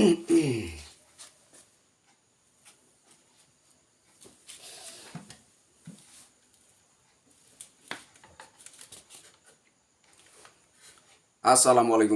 Assalamualaikum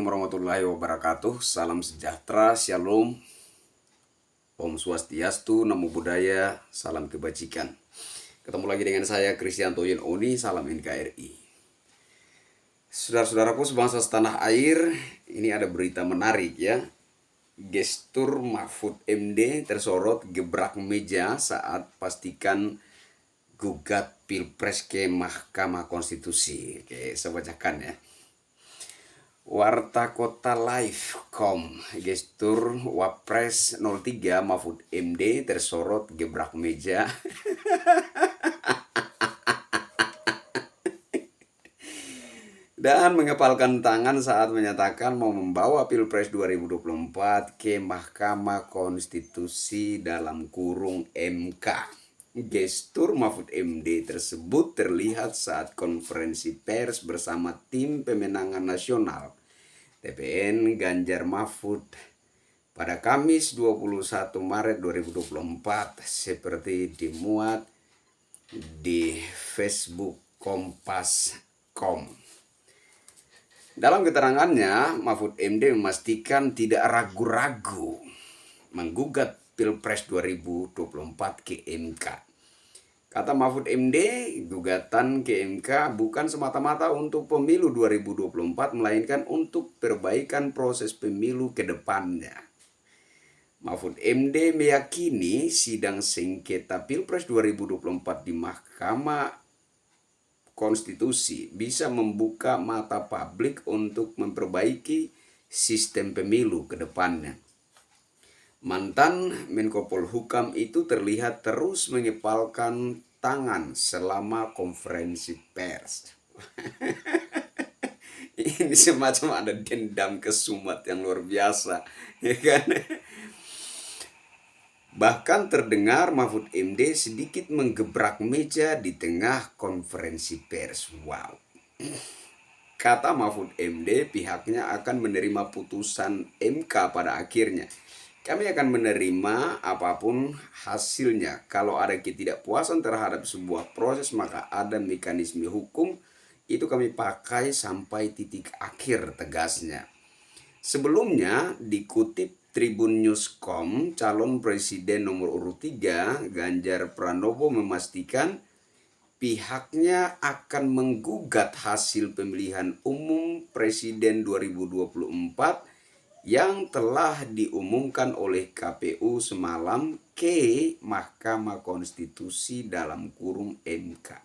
warahmatullahi wabarakatuh. Salam sejahtera, shalom, Om Swastiastu, Namo Buddhaya, salam kebajikan. Ketemu lagi dengan saya Kristianto Yen Oni, salam NKRI. Saudara-saudaraku sebangsa setanah air, ini ada berita menarik ya. Gestur Mahfud MD tersorot gebrak meja saat pastikan gugat Pilpres ke Mahkamah Konstitusi. Oke, saya bacakan ya. Warta Kota Live.com, gestur Wapres 03 Mahfud MD tersorot gebrak meja dan mengepalkan tangan saat menyatakan mau membawa Pilpres 2024 ke Mahkamah Konstitusi dalam kurung MK. Gestur Mahfud MD tersebut terlihat saat konferensi pers bersama tim pemenangan nasional TPN Ganjar Mahfud pada Kamis 21 Maret 2024 seperti dimuat di Facebook Kompas.com. Dalam keterangannya, Mahfud MD memastikan tidak ragu-ragu menggugat Pilpres 2024 ke MK. Kata Mahfud MD, gugatan ke MK bukan semata-mata untuk pemilu 2024, melainkan untuk perbaikan proses pemilu ke depannya. Mahfud MD meyakini sidang sengketa Pilpres 2024 di Mahkamah Konstitusi bisa membuka mata publik untuk memperbaiki sistem pemilu ke depannya. Mantan Menko Polhukam itu terlihat terus mengepalkan tangan selama konferensi pers. Ini semacam ada dendam kesumat yang luar biasa, ya kan? Bahkan terdengar Mahfud MD sedikit menggebrak meja di tengah konferensi pers. Wow. Kata Mahfud MD, pihaknya akan menerima putusan MK pada akhirnya. Kami akan menerima apapun hasilnya. Kalau ada ketidakpuasan terhadap sebuah proses, maka ada mekanisme hukum. Itu kami pakai sampai titik akhir, tegasnya. Sebelumnya dikutip Tribun News.com, calon presiden nomor urut 3 Ganjar Pranowo memastikan pihaknya akan menggugat hasil pemilihan umum presiden 2024 yang telah diumumkan oleh KPU semalam ke Mahkamah Konstitusi dalam kurung MK.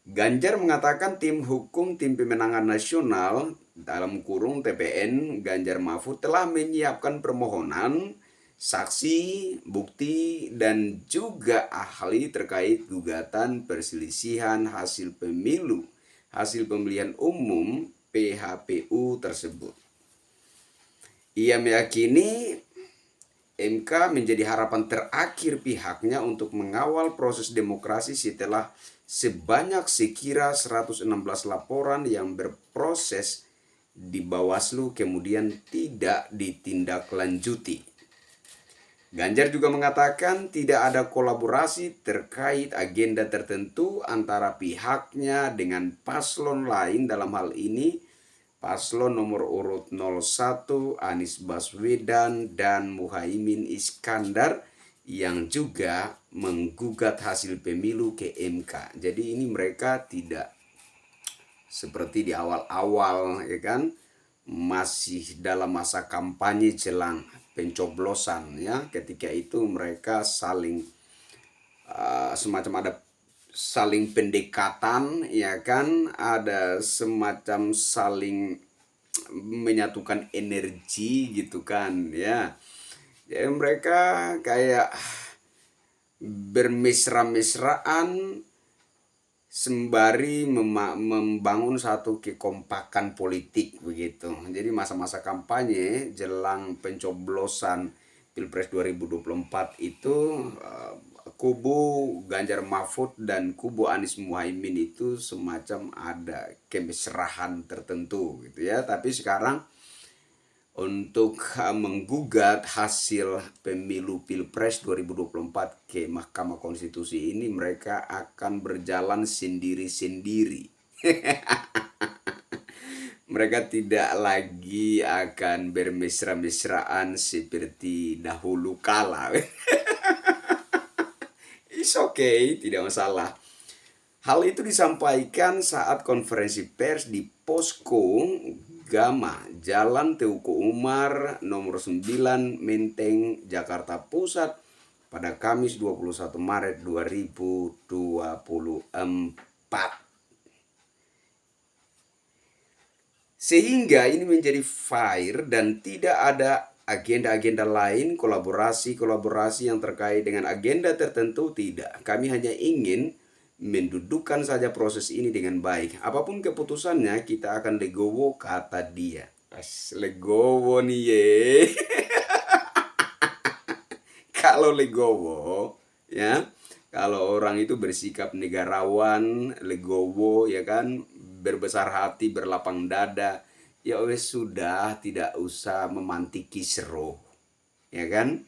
Ganjar mengatakan tim hukum tim pemenangan nasional dalam kurung TPN Ganjar Mahfud telah menyiapkan permohonan, saksi, bukti, dan juga ahli terkait gugatan perselisihan hasil pemilihan umum PHPU tersebut. Ia meyakini MK menjadi harapan terakhir pihaknya untuk mengawal proses demokrasi setelah sebanyak sekira 116 laporan yang berproses di Bawaslu kemudian tidak ditindaklanjuti. Ganjar juga mengatakan tidak ada kolaborasi terkait agenda tertentu antara pihaknya dengan paslon lain, dalam hal ini paslon nomor urut 01 Anies Baswedan dan Muhaimin Iskandar yang juga menggugat hasil pemilu ke MK. Jadi ini mereka tidak seperti di awal-awal, ya kan, masih dalam masa kampanye jelang pencoblosan ya. Ketika itu mereka saling semacam ada saling pendekatan, ya kan, ada semacam saling menyatukan energi gitu kan ya. Jadi mereka kayak bermesra-mesraan sembari membangun satu kekompakan politik begitu. Jadi masa-masa kampanye jelang pencoblosan Pilpres 2024 itu kubu Ganjar Mahfud dan kubu Anies Muhaimin itu semacam ada kemesrahan tertentu gitu ya. Tapi sekarang untuk menggugat hasil pemilu Pilpres 2024 ke Mahkamah Konstitusi ini, mereka akan berjalan sendiri-sendiri. Mereka tidak lagi akan bermesra-mesraan seperti dahulu kala. It's okay, tidak masalah. Hal itu disampaikan saat konferensi pers di Posko Gama, Jalan Teuku Umar, nomor 9, Menteng, Jakarta Pusat, pada Kamis 21 Maret 2024. Sehingga ini menjadi fair dan tidak ada agenda-agenda lain, kolaborasi-kolaborasi yang terkait dengan agenda tertentu, tidak. Kami hanya ingin mendudukkan saja proses ini dengan baik. Apapun keputusannya, kita akan legowo, kata dia. Legowo nih ye. Kalau legowo, ya, kalau orang itu bersikap negarawan, legowo, ya kan, berbesar hati, berlapang dada, ya wes sudah, tidak usah memantik kisruh, ya kan.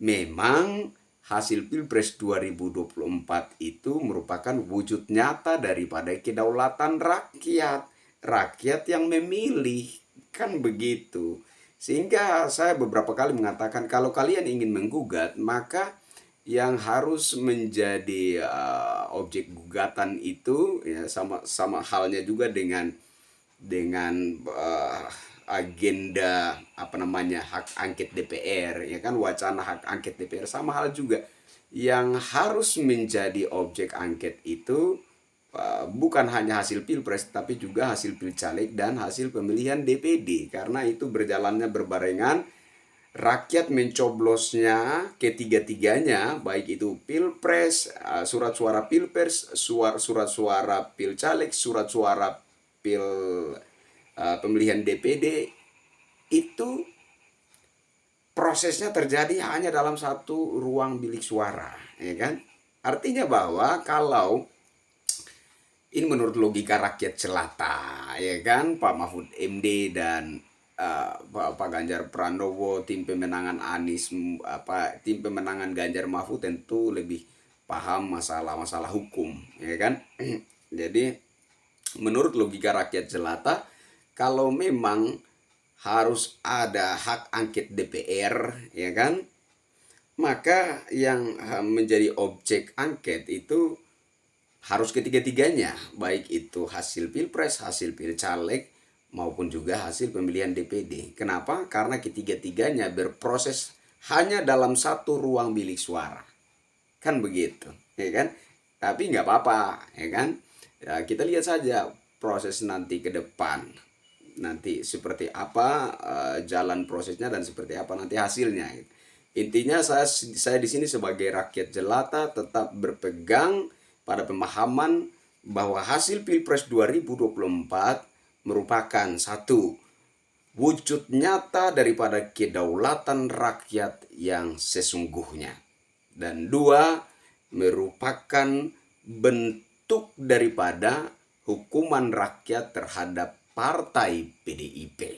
Memang hasil Pilpres 2024 itu merupakan wujud nyata daripada kedaulatan rakyat. Rakyat yang memilih, kan begitu. Sehingga saya beberapa kali mengatakan, kalau kalian ingin menggugat, maka yang harus menjadi objek gugatan itu, ya, sama halnya juga dengan agenda apa namanya, hak angket DPR, ya kan, wacana hak angket DPR, sama hal juga yang harus menjadi objek angket itu bukan hanya hasil Pilpres tapi juga hasil Pilcaleg dan hasil pemilihan DPD, karena itu berjalannya berbarengan. Rakyat mencoblosnya ketiga-tiganya, baik itu Pilpres, surat suara Pilpres, surat suara Pilcaleg, surat suara pemilihan DPD, itu prosesnya terjadi hanya dalam satu ruang bilik suara, ya kan? Artinya bahwa kalau ini menurut logika rakyat jelata, ya kan, Pak Mahfud MD dan Pak Ganjar Pranowo, tim pemenangan Anies, tim pemenangan Ganjar Mahfud tentu lebih paham masalah-masalah hukum, ya kan. Jadi menurut logika rakyat jelata, kalau memang harus ada hak angket DPR, ya kan, maka yang menjadi objek angket itu harus ketiga-tiganya, baik itu hasil Pilpres, hasil Pilcaleg, maupun juga hasil pemilihan DPD. Kenapa? Karena ketiga-tiganya berproses hanya dalam satu ruang bilik suara. Kan begitu, ya kan? Tapi nggak apa-apa, ya kan? Ya, kita lihat saja proses nanti ke depan. Nanti seperti apa jalan prosesnya dan seperti apa nanti hasilnya. Intinya saya di sini sebagai rakyat jelata tetap berpegang pada pemahaman bahwa hasil Pilpres 2024 merupakan satu wujud nyata daripada kedaulatan rakyat yang sesungguhnya, dan dua, merupakan bentuk daripada hukuman rakyat terhadap partai PDIP,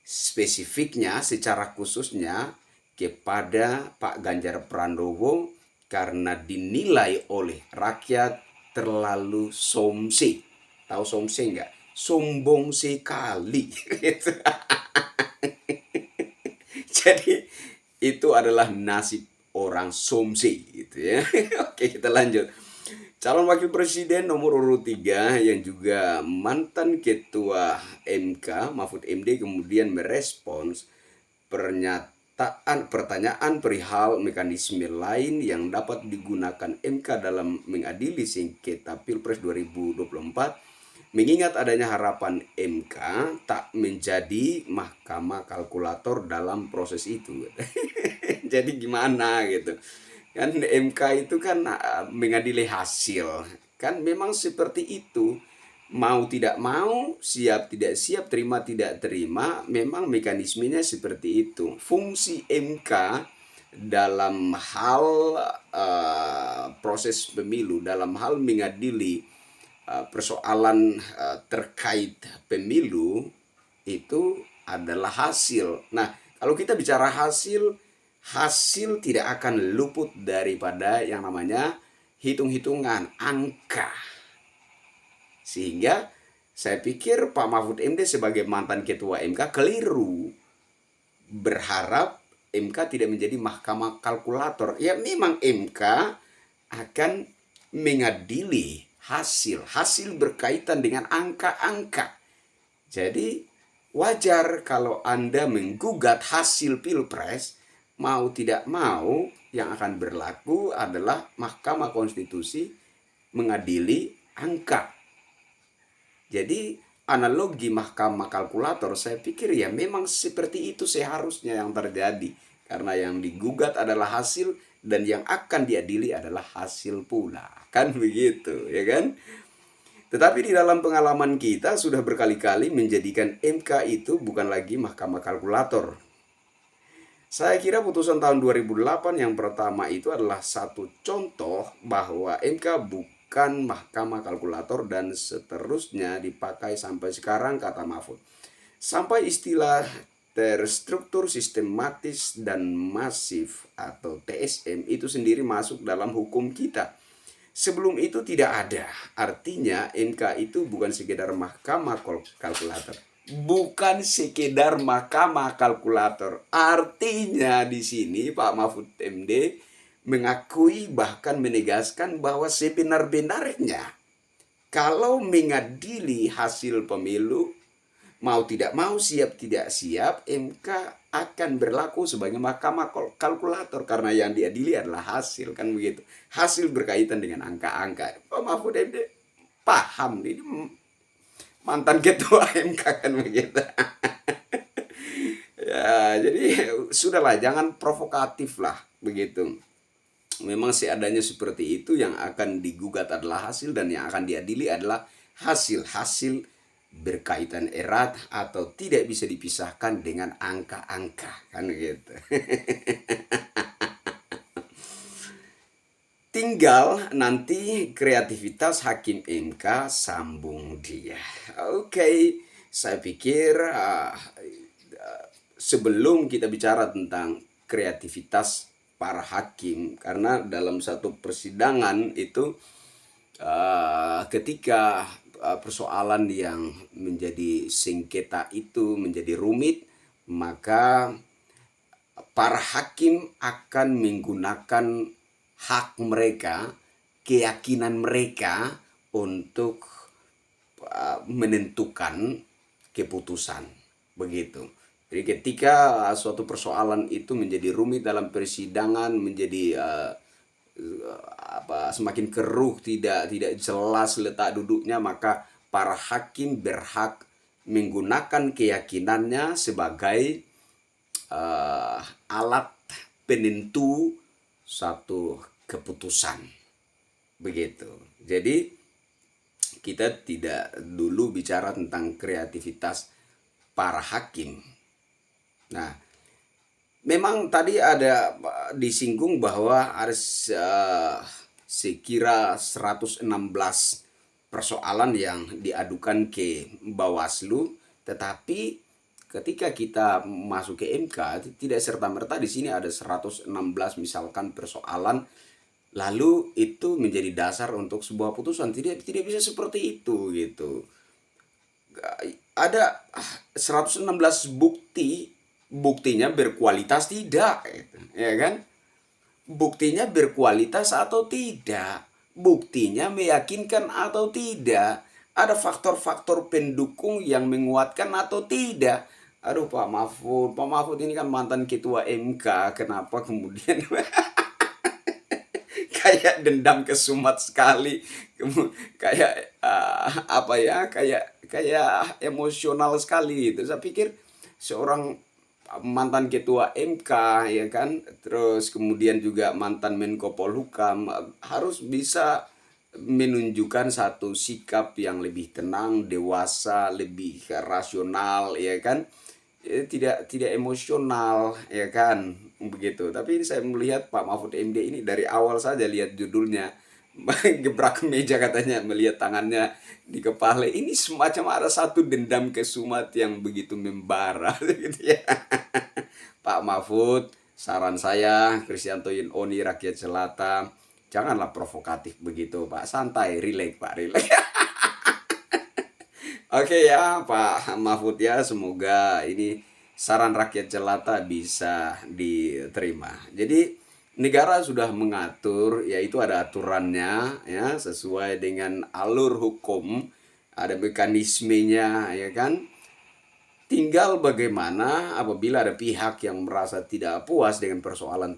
spesifiknya secara khususnya kepada Pak Ganjar Pranowo, karena dinilai oleh rakyat terlalu somse. Tahu somse enggak? Sombong sekali. Jadi itu adalah nasib orang somse gitu ya. Oke, kita lanjut. Calon Wakil Presiden nomor urut 3 yang juga mantan Ketua MK Mahfud MD kemudian merespons pertanyaan perihal mekanisme lain yang dapat digunakan MK dalam mengadili sengketa Pilpres 2024, mengingat adanya harapan MK tak menjadi mahkamah kalkulator dalam proses itu. Jadi gimana gitu kan, MK itu kan mengadili hasil, kan memang seperti itu. Mau tidak mau, siap tidak siap, terima tidak terima, memang mekanismenya seperti itu. Fungsi MK dalam hal proses pemilu, dalam hal mengadili persoalan terkait pemilu, itu adalah hasil. Nah, kalau kita bicara hasil, hasil tidak akan luput daripada yang namanya hitung-hitungan, angka. Sehingga saya pikir Pak Mahfud MD sebagai mantan ketua MK keliru berharap MK tidak menjadi mahkamah kalkulator. Ya memang MK akan mengadili hasil berkaitan dengan angka-angka. Jadi wajar kalau Anda menggugat hasil Pilpres, mau tidak mau yang akan berlaku adalah Mahkamah Konstitusi mengadili angka. Jadi analogi mahkamah kalkulator saya pikir ya memang seperti itu seharusnya yang terjadi. Karena yang digugat adalah hasil dan yang akan diadili adalah hasil pula. Kan begitu, ya kan? Tetapi di dalam pengalaman kita sudah berkali-kali menjadikan MK itu bukan lagi mahkamah kalkulator. Saya kira putusan tahun 2008 yang pertama itu adalah satu contoh bahwa MK bukan mahkamah kalkulator dan seterusnya dipakai sampai sekarang kata Mahfud. Sampai istilah terstruktur, sistematis, dan masif atau TSM itu sendiri masuk dalam hukum kita. Sebelum itu tidak ada. Artinya MK itu bukan sekedar mahkamah kalkulator. Bukan sekedar mahkamah kalkulator. Artinya di sini Pak Mahfud MD mengakui bahkan menegaskan bahwa sebenar-benarnya kalau mengadili hasil pemilu, mau tidak mau, siap tidak siap, MK akan berlaku sebagai mahkamah kalkulator karena yang diadili adalah hasil, kan begitu. Hasil berkaitan dengan angka-angka. Pak Mahfud MD paham, ini mantan ketua MK kan begitu. Ya, jadi sudahlah, jangan provokatif lah begitu. Memang seadanya seperti itu, yang akan digugat adalah hasil dan yang akan diadili adalah hasil-hasil berkaitan erat atau tidak bisa dipisahkan dengan angka-angka, kan gitu. Tinggal nanti kreativitas hakim MK sambung dia. Oke, saya pikir sebelum kita bicara tentang kreativitas para hakim, karena dalam satu persidangan itu ketika persoalan yang menjadi sengketa itu menjadi rumit, maka para hakim akan menggunakan hak mereka, keyakinan mereka untuk menentukan keputusan, begitu. Jadi ketika suatu persoalan itu menjadi rumit dalam persidangan, menjadi semakin keruh, tidak jelas letak duduknya, maka para hakim berhak menggunakan keyakinannya sebagai alat penentu satu keputusan, begitu. Jadi kita tidak dulu bicara tentang kreativitas para hakim. Nah, memang tadi ada disinggung bahwa ada sekira 116 persoalan yang diadukan ke Bawaslu, tetapi ketika kita masuk ke MK tidak serta-merta di sini ada 116 misalkan persoalan lalu itu menjadi dasar untuk sebuah putusan. Tidak bisa seperti itu gitu. Ada 116 buktinya berkualitas tidak, ya kan? Buktinya berkualitas atau tidak, buktinya meyakinkan atau tidak, ada faktor-faktor pendukung yang menguatkan atau tidak. Aduh Pak Mahfud ini kan mantan ketua MK, kenapa kemudian kayak dendam kesumat sekali, kayak kayak emosional sekali itu. Saya pikir seorang mantan ketua MK, ya kan, terus kemudian juga mantan Menko Polhukam harus bisa menunjukkan satu sikap yang lebih tenang, dewasa, lebih rasional, ya kan, tidak emosional, ya kan, begitu. Tapi ini saya melihat Pak Mahfud MD ini dari awal saja lihat judulnya gebrak meja katanya, melihat tangannya di kepala. Ini semacam ada satu dendam kesumat yang begitu membara gitu ya. Pak Mahfud, saran saya, Kristianto Oni rakyat jelata, janganlah provokatif begitu Pak, santai, rileks Pak, rileks. Oke ya Pak Mahfud ya, semoga ini saran rakyat jelata bisa diterima. Jadi negara sudah mengatur, yaitu ada aturannya ya, sesuai dengan alur hukum, ada mekanismenya ya kan. Tinggal bagaimana apabila ada pihak yang merasa tidak puas dengan persoalan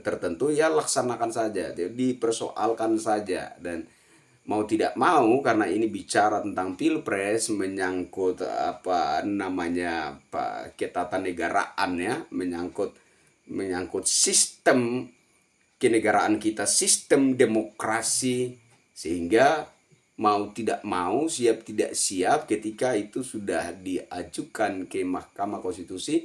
tertentu, ya laksanakan saja, dipersoalkan saja. Dan mau tidak mau, karena ini bicara tentang pilpres, menyangkut apa namanya, ketatanegaraan ya, menyangkut sistem kenegaraan kita, sistem demokrasi, sehingga mau tidak mau, siap tidak siap, ketika itu sudah diajukan ke Mahkamah Konstitusi,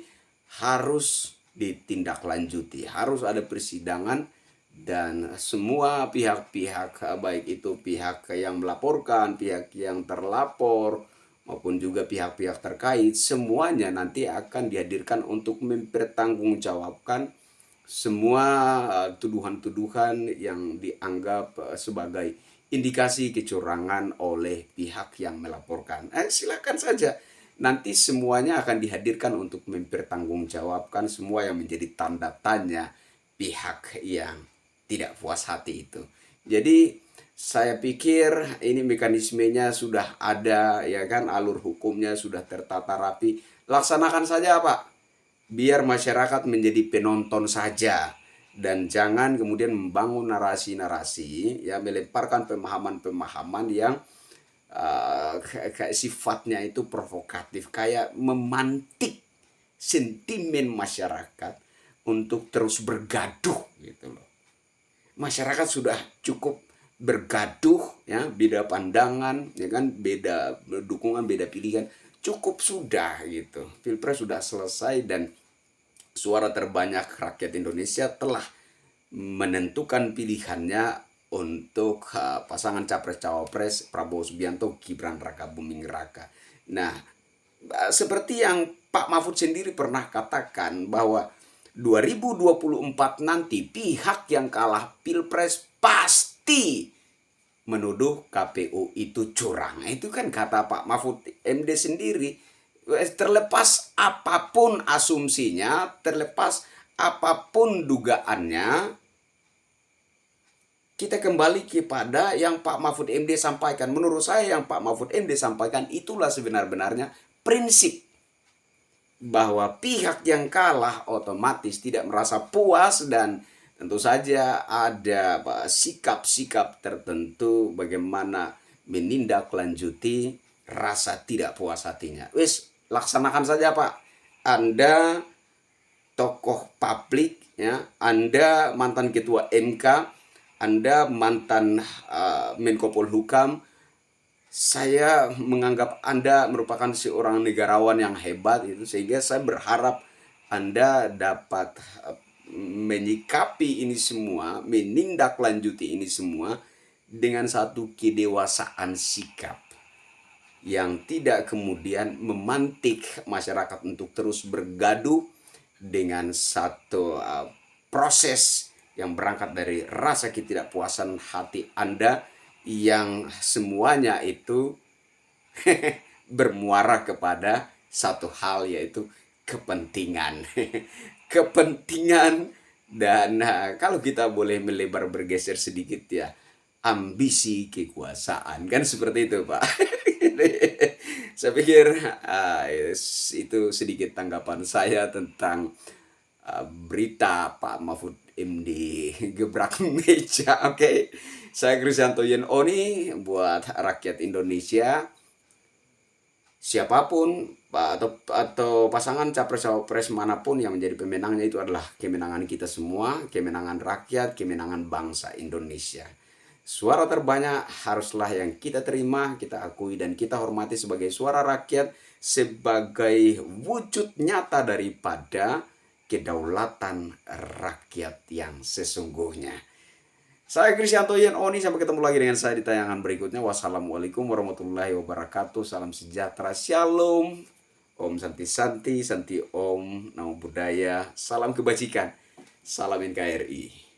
harus ditindaklanjuti, harus ada persidangan, dan semua pihak-pihak, baik itu pihak yang melaporkan, pihak yang terlapor, maupun juga pihak-pihak terkait, semuanya nanti akan dihadirkan untuk mempertanggungjawabkan semua tuduhan-tuduhan yang dianggap sebagai indikasi kecurangan oleh pihak yang melaporkan. Silakan saja. Nanti semuanya akan dihadirkan untuk mempertanggungjawabkan semua yang menjadi tanda tanya pihak yang tidak puas hati itu. Jadi saya pikir ini mekanismenya sudah ada ya kan, alur hukumnya sudah tertata rapi. Laksanakan saja Pak. Biar masyarakat menjadi penonton saja, dan jangan kemudian membangun narasi-narasi ya, melemparkan pemahaman-pemahaman yang kayak sifatnya itu provokatif, kayak memantik sentimen masyarakat untuk terus bergaduh gitu loh. Masyarakat sudah cukup bergaduh ya, beda pandangan ya kan, beda dukungan, beda pilihan, cukup sudah gitu. Pilpres sudah selesai dan suara terbanyak rakyat Indonesia telah menentukan pilihannya untuk pasangan capres-cawapres Prabowo Subianto, Gibran Rakabuming Raka. Nah, seperti yang Pak Mahfud sendiri pernah katakan bahwa 2024 nanti pihak yang kalah Pilpres pasti menuduh KPU itu curang. Itu kan kata Pak Mahfud MD sendiri. Terlepas apapun asumsinya, terlepas apapun dugaannya, kita kembali kepada yang Pak Mahfud MD sampaikan. Menurut saya yang Pak Mahfud MD sampaikan itulah sebenar-benarnya prinsip, bahwa pihak yang kalah otomatis tidak merasa puas, dan tentu saja ada sikap-sikap tertentu bagaimana menindaklanjuti rasa tidak puas hatinya. Wis, laksanakan saja Pak. Anda tokoh publik ya, Anda mantan ketua MK, Anda mantan Menko Polhukam. Saya menganggap Anda merupakan seorang negarawan yang hebat itu, sehingga saya berharap Anda dapat menyikapi ini semua, menindaklanjuti ini semua dengan satu kedewasaan sikap yang tidak kemudian memantik masyarakat untuk terus bergaduh dengan satu proses yang berangkat dari rasa ketidakpuasan hati Anda, yang semuanya itu bermuara kepada satu hal, yaitu kepentingan. Kepentingan, dan kalau kita boleh melebar bergeser sedikit ya, ambisi kekuasaan, kan seperti itu Pak. Saya pikir itu sedikit tanggapan saya tentang berita Pak Mahfud MD gebrak meja. Oke. Saya Kristianto Oni buat rakyat Indonesia. Siapapun atau pasangan capres-cawapres manapun yang menjadi pemenangnya, itu adalah kemenangan kita semua, kemenangan rakyat, kemenangan bangsa Indonesia. Suara terbanyak haruslah yang kita terima, kita akui, dan kita hormati sebagai suara rakyat, sebagai wujud nyata daripada kedaulatan rakyat yang sesungguhnya. Saya Krisyanto Yen Oni, sampai ketemu lagi dengan saya di tayangan berikutnya. Wassalamualaikum warahmatullahi wabarakatuh. Salam sejahtera, shalom. Om Santi Santi, Santi Om, Namo Buddhaya. Salam kebajikan. Salam NKRI.